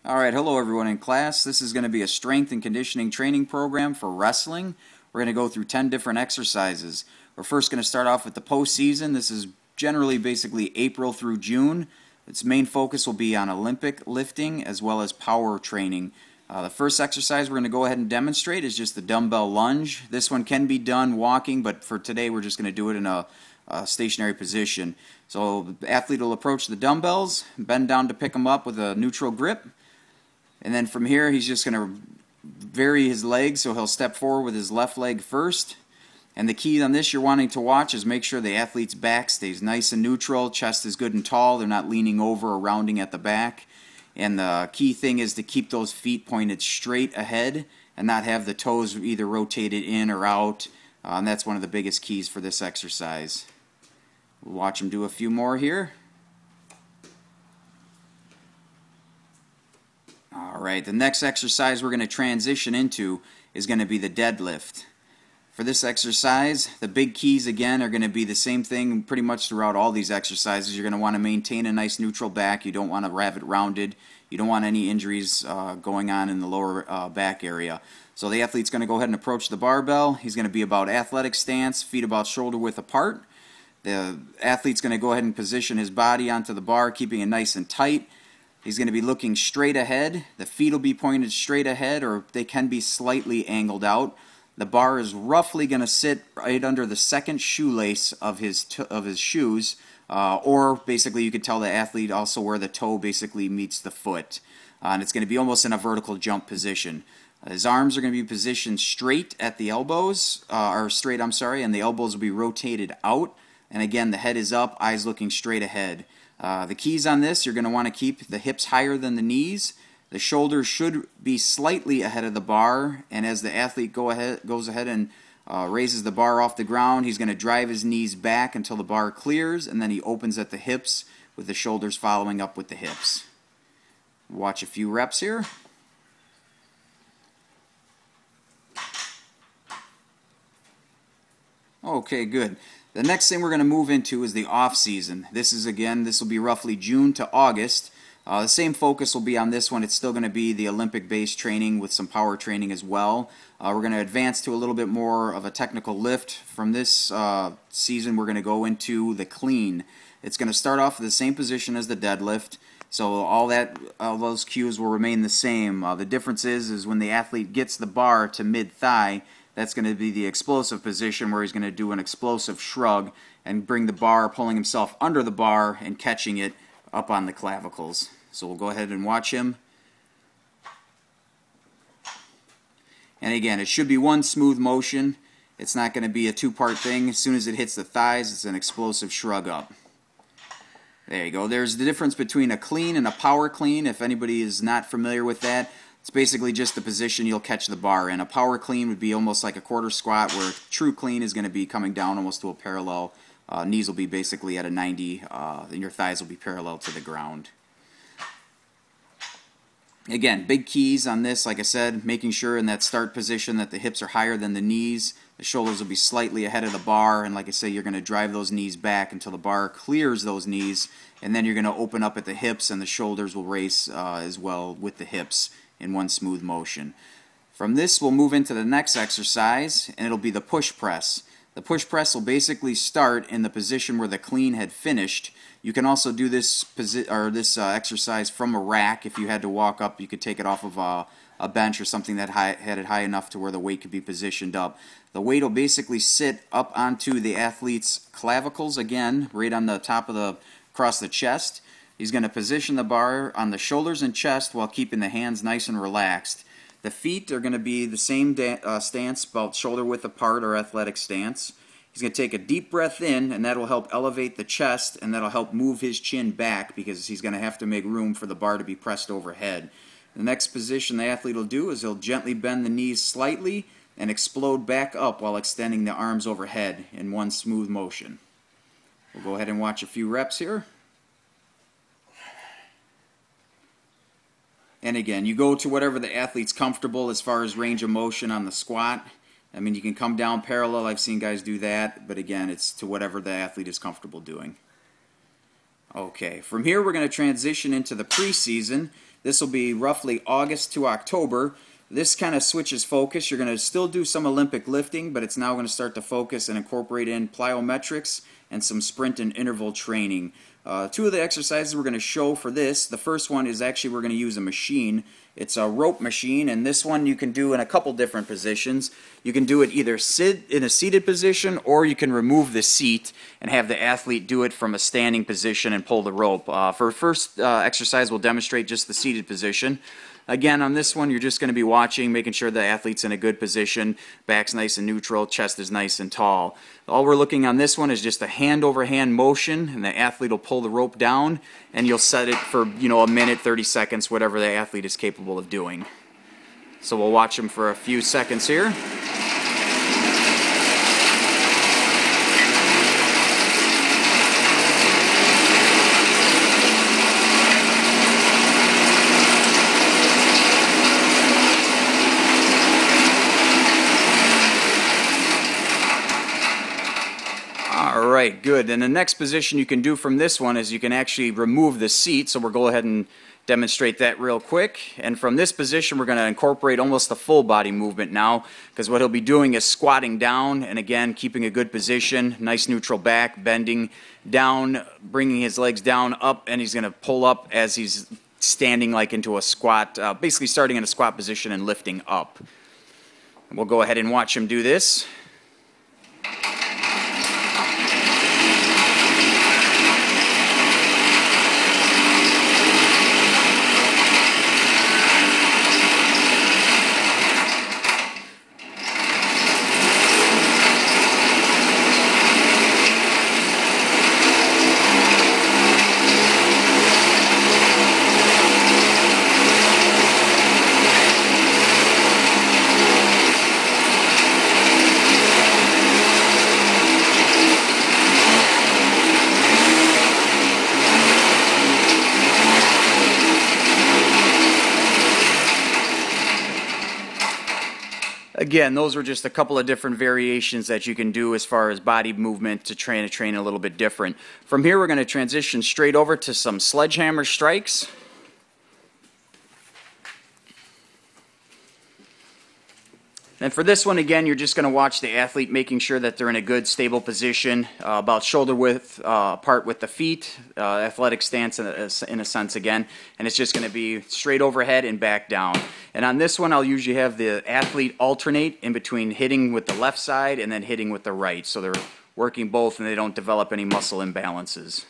Alright, hello everyone in class. This is going to be a strength and conditioning training program for wrestling. We're going to go through 10 different exercises. We're first going to start off with the postseason. This is generally basically April through June. Its main focus will be on Olympic lifting as well as power training. The first exercise we're going to go ahead and demonstrate is just the dumbbell lunge. This one can be done walking, but for today we're just going to do it in a stationary position. So the athlete will approach the dumbbells, bend down to pick them up with a neutral grip. And then from here, he's just going to vary his legs, so he'll step forward with his left leg first. And the key on this you're wanting to watch is make sure the athlete's back stays nice and neutral, chest is good and tall, they're not leaning over or rounding at the back. And the key thing is to keep those feet pointed straight ahead and not have the toes either rotated in or out. And that's one of the biggest keys for this exercise. We'll watch him do a few more here. Alright, the next exercise we're going to transition into is going to be the deadlift. For this exercise, the big keys again are going to be the same thing pretty much throughout all these exercises. You're going to want to maintain a nice neutral back. You don't want to have it rounded. You don't want any injuries going on in the lower back area. So the athlete's going to go ahead and approach the barbell. He's going to be about athletic stance, feet about shoulder width apart. The athlete's going to go ahead and position his body onto the bar, keeping it nice and tight. He's going to be looking straight ahead. The feet will be pointed straight ahead, or they can be slightly angled out. The bar is roughly going to sit right under the second shoelace of his shoes, or basically you could tell the athlete also where the toe basically meets the foot. And it's going to be almost in a vertical jump position. His arms are going to be positioned straight at the elbows, and the elbows will be rotated out. And again, the head is up, eyes looking straight ahead. The keys on this, you're going to want to keep the hips higher than the knees. The shoulders should be slightly ahead of the bar, and as the athlete goes ahead and raises the bar off the ground, he's going to drive his knees back until the bar clears, and then he opens at the hips with the shoulders following up with the hips. Watch a few reps here. Okay, good. The next thing we're going to move into is the off season. This will be roughly June to August. The same focus will be on this one. It's still going to be the Olympic-based training with some power training as well. We're going to advance to a little bit more of a technical lift. From this season, we're going to go into the clean. It's going to start off with the same position as the deadlift. So all those cues will remain the same. The difference is when the athlete gets the bar to mid-thigh, that's going to be the explosive position where he's going to do an explosive shrug and bring the bar, pulling himself under the bar and catching it up on the clavicles. So we'll go ahead and watch him. And again, it should be one smooth motion. It's not going to be a two-part thing. As soon as it hits the thighs, it's an explosive shrug up. There you go. There's the difference between a clean and a power clean. If anybody is not familiar with that, it's basically just the position you'll catch the bar in. A power clean would be almost like a quarter squat, where a true clean is going to be coming down almost to a parallel. Knees will be basically at a 90, and your thighs will be parallel to the ground. Again, big keys on this, like I said, making sure in that start position that the hips are higher than the knees. The shoulders will be slightly ahead of the bar, and like I say, you're going to drive those knees back until the bar clears those knees, and then you're going to open up at the hips, and the shoulders will race as well with the hips in one smooth motion. From this, we'll move into the next exercise, and it'll be the push press. The push press will basically start in the position where the clean had finished. You can also do this exercise from a rack. If you had to walk up, you could take it off of a bench or something that had it high enough to where the weight could be positioned up. The weight will basically sit up onto the athlete's clavicles, again, right on the top of across the chest. He's going to position the bar on the shoulders and chest while keeping the hands nice and relaxed. The feet are going to be the same stance, about shoulder width apart, or athletic stance. He's going to take a deep breath in, and that will help elevate the chest, and that will help move his chin back because he's going to have to make room for the bar to be pressed overhead. The next position the athlete will do is he'll gently bend the knees slightly and explode back up while extending the arms overhead in one smooth motion. We'll go ahead and watch a few reps here. And again, you go to whatever the athlete's comfortable as far as range of motion on the squat. I mean, you can come down parallel. I've seen guys do that. But again, it's to whatever the athlete is comfortable doing. Okay, from here we're going to transition into the preseason. This will be roughly August to October. This kind of switches focus. You're going to still do some Olympic lifting, but it's now going to start to focus and incorporate in plyometrics and some sprint and interval training. Two of the exercises we're going to show for this, the first one is actually we're going to use a machine. It's a rope machine, and this one you can do in a couple different positions. You can do it either sit in a seated position, or you can remove the seat and have the athlete do it from a standing position and pull the rope. For first exercise, we'll demonstrate just the seated position. Again, on this one, you're just going to be watching, making sure the athlete's in a good position, back's nice and neutral, chest is nice and tall. All we're looking on this one is just a hand-over-hand motion, and the athlete will pull the rope down, and you'll set it for, a minute, 30 seconds, whatever the athlete is capable of doing. So we'll watch them for a few seconds here. Alright, good. And the next position you can do from this one is you can actually remove the seat, so we'll go ahead and demonstrate that real quick. And from this position we're going to incorporate almost a full body movement now, because what he'll be doing is squatting down, and again keeping a good position, nice neutral back, bending down, bringing his legs down, up, and he's going to pull up as he's standing like into a squat, basically starting in a squat position and lifting up. We'll go ahead and watch him do this. Again, those were just a couple of different variations that you can do as far as body movement to train a little bit different. From here, we're going to transition straight over to some sledgehammer strikes. And for this one, again, you're just going to watch the athlete making sure that they're in a good, stable position, about shoulder width apart with the feet, athletic stance in a sense again, and it's just going to be straight overhead and back down. And on this one, I'll usually have the athlete alternate in between hitting with the left side and then hitting with the right, so they're working both and they don't develop any muscle imbalances.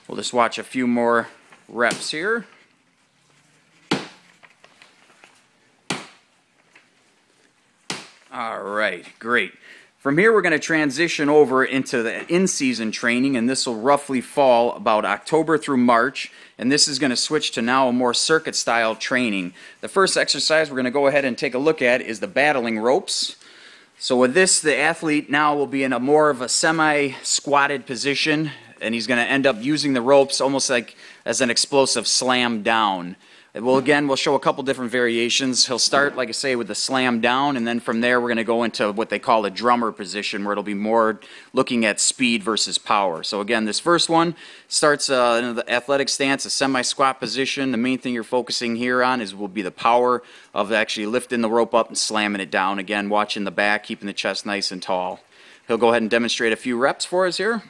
We'll just watch a few more reps here. Alright, great. From here we're going to transition over into the in-season training, and this will roughly fall about October through March, and this is going to switch to now a more circuit style training. The first exercise we're going to go ahead and take a look at is the battling ropes. So with this, the athlete now will be in a more of a semi-squatted position, and he's going to end up using the ropes almost like as an explosive slam down. Well, again, we'll show a couple different variations. He'll start, like I say, with the slam down, and then from there we're going to go into what they call a drummer position, where it'll be more looking at speed versus power. So again, this first one starts in the athletic stance, a semi-squat position. The main thing you're focusing here on will be the power of actually lifting the rope up and slamming it down. Again, watching the back, keeping the chest nice and tall. He'll go ahead and demonstrate a few reps for us here.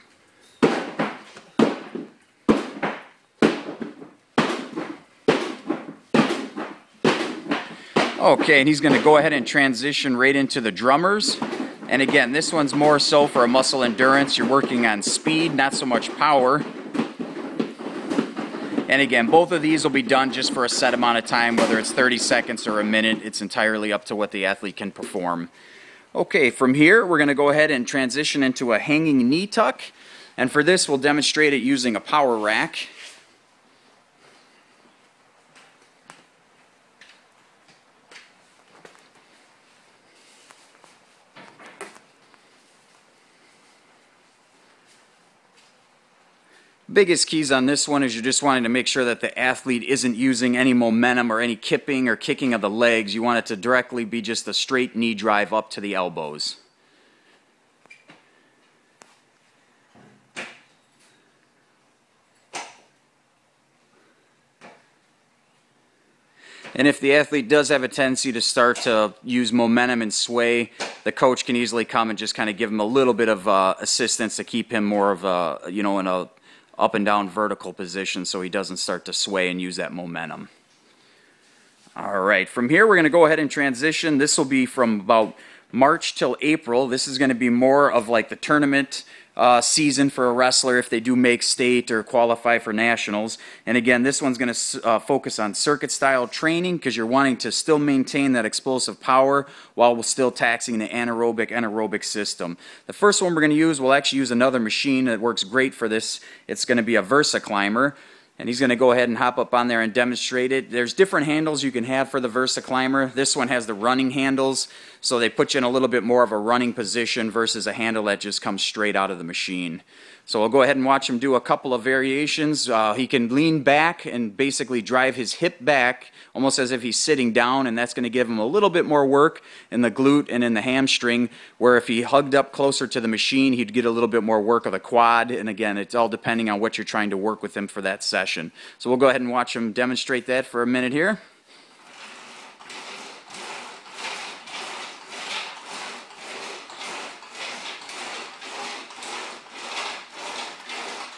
Okay, and he's going to go ahead and transition right into the drummers. And again, this one's more so for a muscle endurance. You're working on speed, not so much power. And again, both of these will be done just for a set amount of time, whether it's 30 seconds or a minute. It's entirely up to what the athlete can perform. Okay, from here, we're going to go ahead and transition into a hanging knee tuck. And for this, we'll demonstrate it using a power rack. Biggest keys on this one is you're just wanting to make sure that the athlete isn't using any momentum or any kipping or kicking of the legs. You want it to directly be just a straight knee drive up to the elbows. And if the athlete does have a tendency to start to use momentum and sway, the coach can easily come and just kind of give him a little bit of assistance to keep him more of a, in a up and down vertical position so he doesn't start to sway and use that momentum. All right, from here we're going to go ahead and transition. This will be from about March till April. This is going to be more of like the tournament season for a wrestler if they do make state or qualify for nationals. And again, this one's going to focus on circuit style training because you're wanting to still maintain that explosive power while we're still taxing the anaerobic system. The first one we're going to use, we'll actually use another machine that works great for this. It's going to be a Versaclimber. And he's going to go ahead and hop up on there and demonstrate it. There's different handles you can have for the Versaclimber. This one has the running handles, so they put you in a little bit more of a running position versus a handle that just comes straight out of the machine. So we'll go ahead and watch him do a couple of variations. He can lean back and basically drive his hip back almost as if he's sitting down, and that's going to give him a little bit more work in the glute and in the hamstring, where if he hugged up closer to the machine, he'd get a little bit more work of the quad. And again, it's all depending on what you're trying to work with him for that session. So we'll go ahead and watch him demonstrate that for a minute here.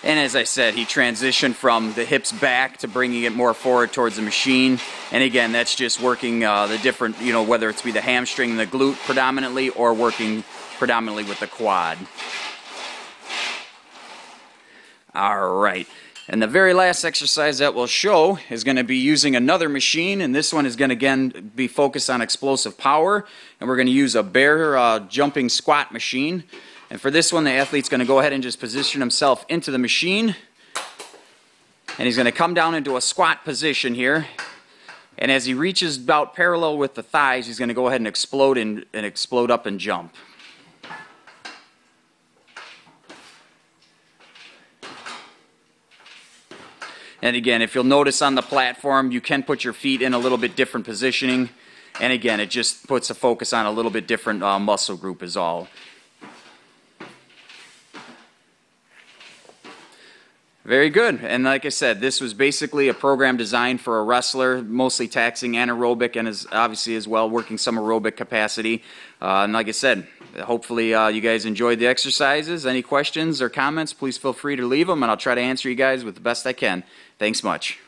And as I said, he transitioned from the hips back to bringing it more forward towards the machine. And again, that's just working the different, whether it's be the hamstring and the glute predominantly or working predominantly with the quad. All right. And the very last exercise that we'll show is going to be using another machine, and this one is going to again be focused on explosive power. And we're going to use a bear jumping squat machine. And for this one, the athlete's going to go ahead and just position himself into the machine. And he's going to come down into a squat position here. And as he reaches about parallel with the thighs, he's going to go ahead and explode up and jump. And again, if you'll notice on the platform, you can put your feet in a little bit different positioning. And again, it just puts a focus on a little bit different muscle group is all. Very good. And like I said, this was basically a program designed for a wrestler, mostly taxing anaerobic and is obviously as well working some aerobic capacity. And like I said, hopefully you guys enjoyed the exercises. Any questions or comments, please feel free to leave them, and I'll try to answer you guys with the best I can. Thanks much.